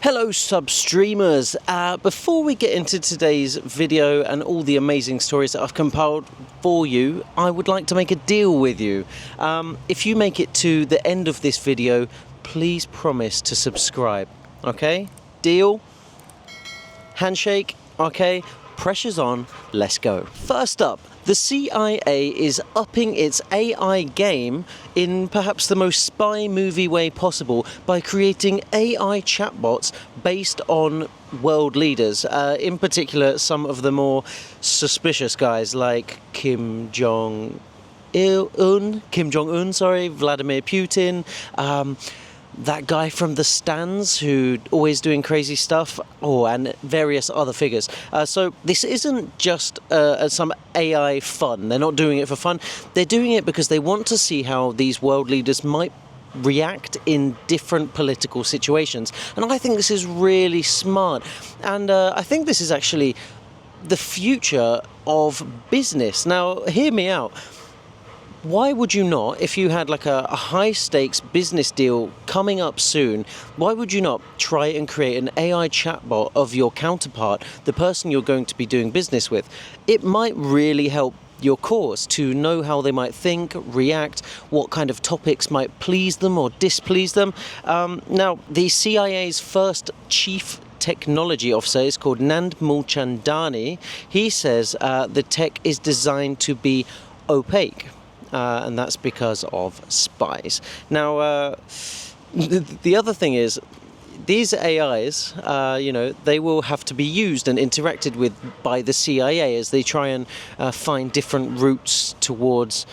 Hello sub-streamers, before we get into today's video and all the amazing stories that I've compiled for you, I would like to make a deal with you. If you make it to the end of this video, please promise to subscribe, okay? Deal? Handshake? Okay? Pressure's on, let's go. First up, the CIA is upping its AI game in perhaps the most spy movie way possible by creating AI chatbots based on world leaders, in particular some of the more suspicious guys like Kim Jong-un, Vladimir Putin, that guy from the stands who always doing crazy stuff, and various other figures. So this isn't just some AI fun. They're not doing it for fun. They're doing it because they want to see how these world leaders might react in different political situations. And I think this is really smart. And I think this is actually the future of business. Now, hear me out. Why would you not, if you had like a high-stakes business deal coming up soon, why would you not try and create an AI chatbot of your counterpart, the person you're going to be doing business with? It might really help your cause to know how they might think, react, what kind of topics might please them or displease them. Now, the CIA's first chief technology officer is called Nand Mulchandani. He says the tech is designed to be opaque. And that's because of spies. Now, the other thing is, these AIs, they will have to be used and interacted with by the CIA as they try and find different routes towards,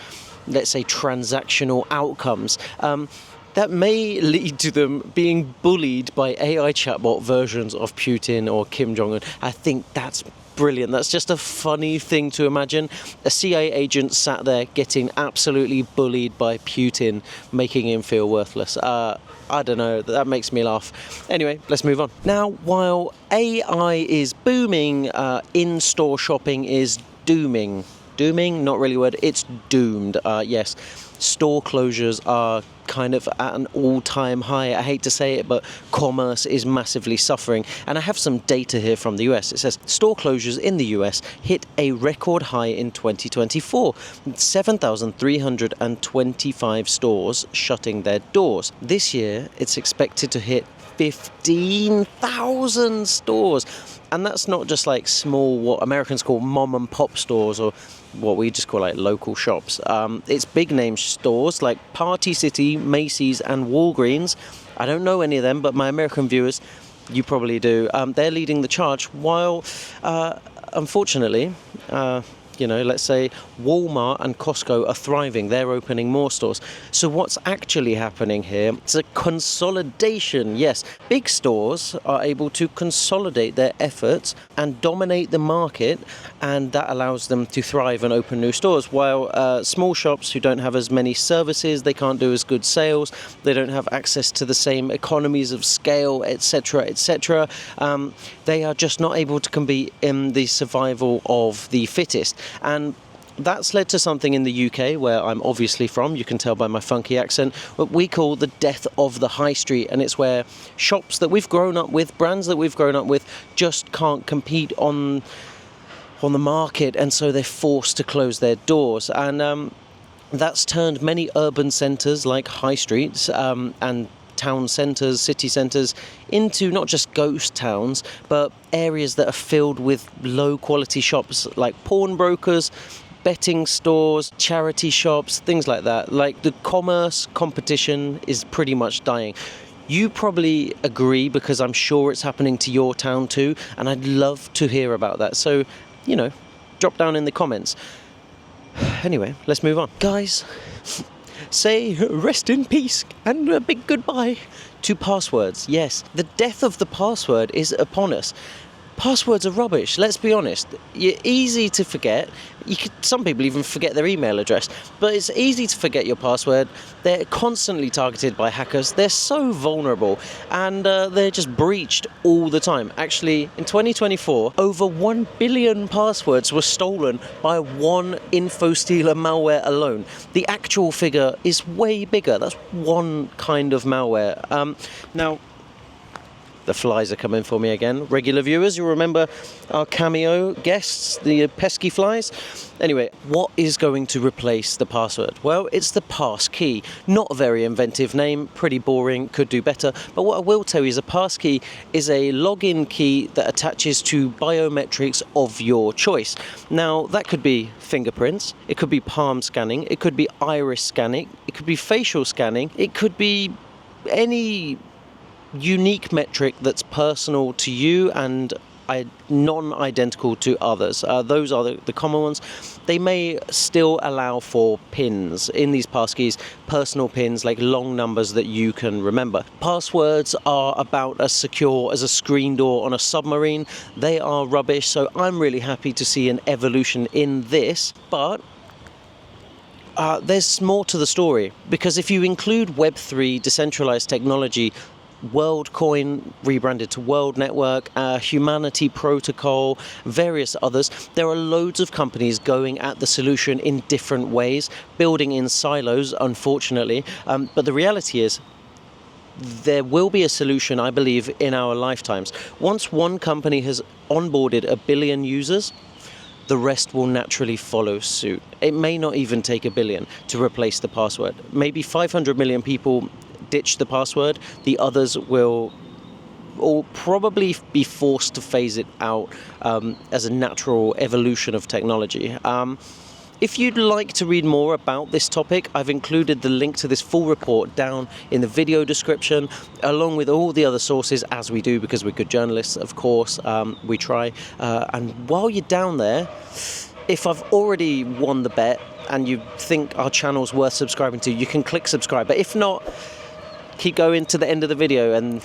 let's say, transactional outcomes. That may lead to them being bullied by AI chatbot versions of Putin or Kim Jong-un. I think that's brilliant. That's just a funny thing to imagine. A CIA agent sat there getting absolutely bullied by Putin, making him feel worthless. I don't know, that makes me laugh. Anyway, let's move on. Now, while AI is booming, in-store shopping is dooming. Dooming? Not really a word. It's doomed. Yes. Store closures are kind of at an all-time high. I hate to say it, but commerce is massively suffering. And I have some data here from the US. It says store closures in the US hit a record high in 2024. 7,325 stores shutting their doors. This year, it's expected to hit 15,000 stores. And that's not just like small, what Americans call mom and pop stores, or what we just call like local shops. It's big name stores like Party City, Macy's and Walgreens. I don't know any of them, but my American viewers, you probably do. They're leading the charge, while unfortunately, let's say Walmart and Costco are thriving. They're opening more stores. So what's actually happening here? It's a consolidation. Yes, big stores are able to consolidate their efforts and dominate the market, and that allows them to thrive and open new stores, while small shops who don't have as many services, they can't do as good sales, they don't have access to the same economies of scale, etc., etc. They are just not able to compete in the survival of the fittest. And that's led to something in the UK, where I'm obviously from, you can tell by my funky accent, what we call the death of the high street. And it's where shops that we've grown up with, brands that we've grown up with, just can't compete on the market, and so they're forced to close their doors. And that's turned many urban centres like high streets and town centres, city centres, into not just ghost towns, but areas that are filled with low-quality shops like pawnbrokers, betting stores, charity shops, things like that. Like, the commerce competition is pretty much dying. You probably agree, because I'm sure it's happening to your town too, and I'd love to hear about that. So, drop down in the comments. Anyway, let's move on. Guys, say rest in peace and a big goodbye to passwords. Yes, the death of the password is upon us. Passwords are rubbish, let's be honest. You're easy to forget. Some people even forget their email address, but it's easy to forget your password. They're constantly targeted by hackers. They're so vulnerable, and they're just breached all the time. Actually, in 2024, over 1 billion passwords were stolen by one info-stealer malware alone. The actual figure is way bigger. That's one kind of malware. Now, The flies are coming for me again. Regular viewers, you'll remember our cameo guests, the pesky flies. Anyway, what is going to replace the password? Well, it's the passkey. Not a very inventive name, pretty boring, could do better. But what I will tell you is a passkey is a login key that attaches to biometrics of your choice. Now, that could be fingerprints, it could be palm scanning, it could be iris scanning, it could be facial scanning, it could be any unique metric that's personal to you and non-identical to others. Those are the common ones. They may still allow for pins in these passkeys, personal pins like long numbers that you can remember. Passwords are about as secure as a screen door on a submarine. They are rubbish, so I'm really happy to see an evolution in this, but there's more to the story, because if you include Web3, decentralized technology, WorldCoin rebranded to World Network, Humanity Protocol, various others, there are loads of companies going at the solution in different ways, building in silos, unfortunately. But the reality is, there will be a solution, I believe, in our lifetimes. Once one company has onboarded 1 billion users, the rest will naturally follow suit. It may not even take 1 billion to replace the password. Maybe 500 million people ditch the password. The others will all probably be forced to phase it out as a natural evolution of technology. If you'd like to read more about this topic, I've included the link to this full report down in the video description, along with all the other sources, as we do, because we're good journalists, of course. We try. And while you're down there, if I've already won the bet and you think our channel's worth subscribing to, you can click subscribe. But if not, keep going to the end of the video and,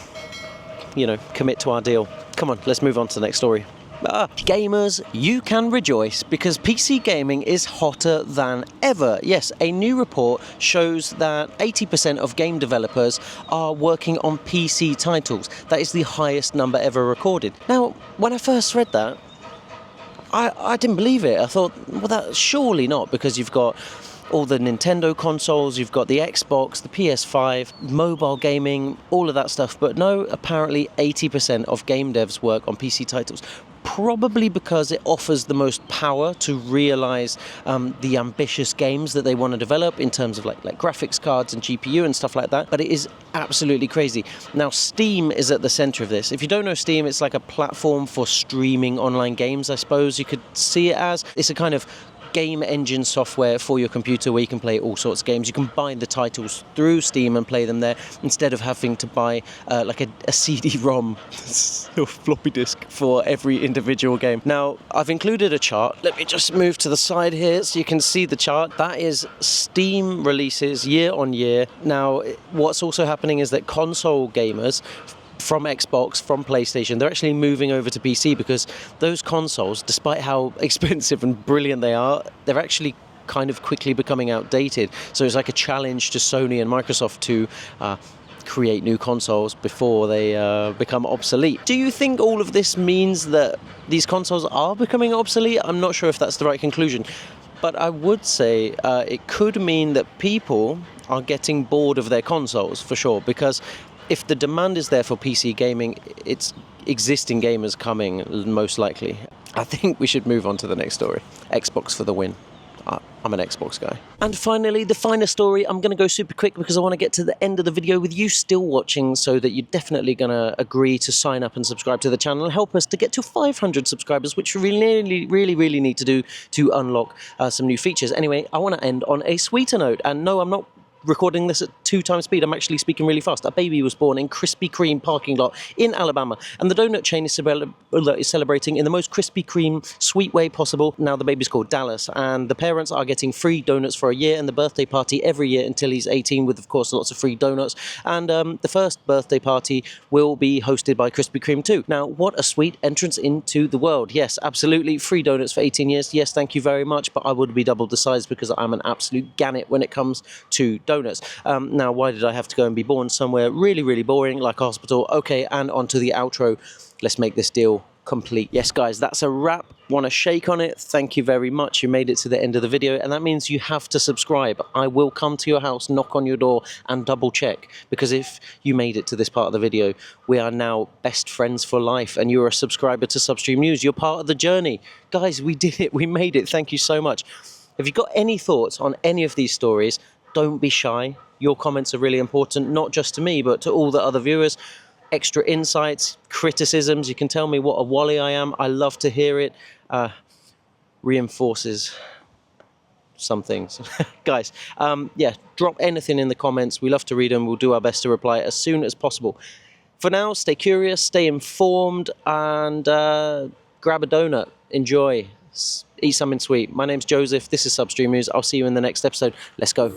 commit to our deal. Come on, let's move on to the next story. Gamers, you can rejoice, because PC gaming is hotter than ever. Yes, a new report shows that 80% of game developers are working on PC titles. That is the highest number ever recorded. Now, when I first read that, I didn't believe it. I thought, well, that's surely not, because you've got all the Nintendo consoles, you've got the Xbox, the PS5, mobile gaming, all of that stuff. But no, apparently 80% of game devs work on PC titles. Probably because it offers the most power to realize the ambitious games that they want to develop in terms of like graphics cards and GPU and stuff like that. But it is absolutely crazy. Now, Steam is at the center of this. If you don't know Steam, it's like a platform for streaming online games, I suppose you could see it as. It's a kind of game engine software for your computer where you can play all sorts of games. You can buy the titles through Steam and play them there instead of having to buy like a CD-ROM or floppy disk for every individual game. Now, I've included a chart. Let me just move to the side here so you can see the chart. That is Steam releases year on year. Now, what's also happening is that console gamers from Xbox, from PlayStation, they're actually moving over to PC, because those consoles, despite how expensive and brilliant they are, they're actually kind of quickly becoming outdated. So it's like a challenge to Sony and Microsoft to create new consoles before they become obsolete. Do you think all of this means that these consoles are becoming obsolete? I'm not sure if that's the right conclusion. But I would say it could mean that people are getting bored of their consoles, for sure, because if the demand is there for PC gaming, it's existing gamers coming, most likely. I think we should move on to the next story. Xbox for the win. I'm an Xbox guy. And finally, the final story. I'm going to go super quick because I want to get to the end of the video with you still watching, so that you're definitely going to agree to sign up and subscribe to the channel and help us to get to 500 subscribers, which we really need to do to unlock some new features. Anyway, I want to end on a sweeter note. And no, I'm not recording this at 2 times speed. I'm actually speaking really fast. A baby was born in Krispy Kreme parking lot in Alabama, and the donut chain is celebrating in the most Krispy Kreme sweet way possible. Now the baby's called Dallas, and the parents are getting free donuts for a year and the birthday party every year until he's 18, with, of course, lots of free donuts. And the first birthday party will be hosted by Krispy Kreme too. Now, what a sweet entrance into the world. Yes, absolutely, free donuts for 18 years. Yes, thank you very much, but I would be double the size because I'm an absolute gannet when it comes to donuts. Now, why did I have to go and be born somewhere really boring like a hospital? Okay, and onto the outro. Let's make this deal complete. Yes, guys, that's a wrap. Want to shake on it? Thank you very much. You made it to the end of the video, and that means you have to subscribe. I will come to your house, knock on your door, and double check, because if you made it to this part of the video, we are now best friends for life, and you're a subscriber to Substream News. You're part of the journey. Guys, we did it. We made it. Thank you so much. If you've got any thoughts on any of these stories, don't be shy. Your comments are really important, not just to me, but to all the other viewers. Extra insights, criticisms, you can tell me what a wally I am. I love to hear it. Reinforces some things. Guys, yeah, drop anything in the comments. We love to read them. We'll do our best to reply as soon as possible. For now, stay curious, stay informed, and grab a donut. Enjoy. Eat something sweet. My name's Joseph. This is Substream News. I'll see you in the next episode. Let's go.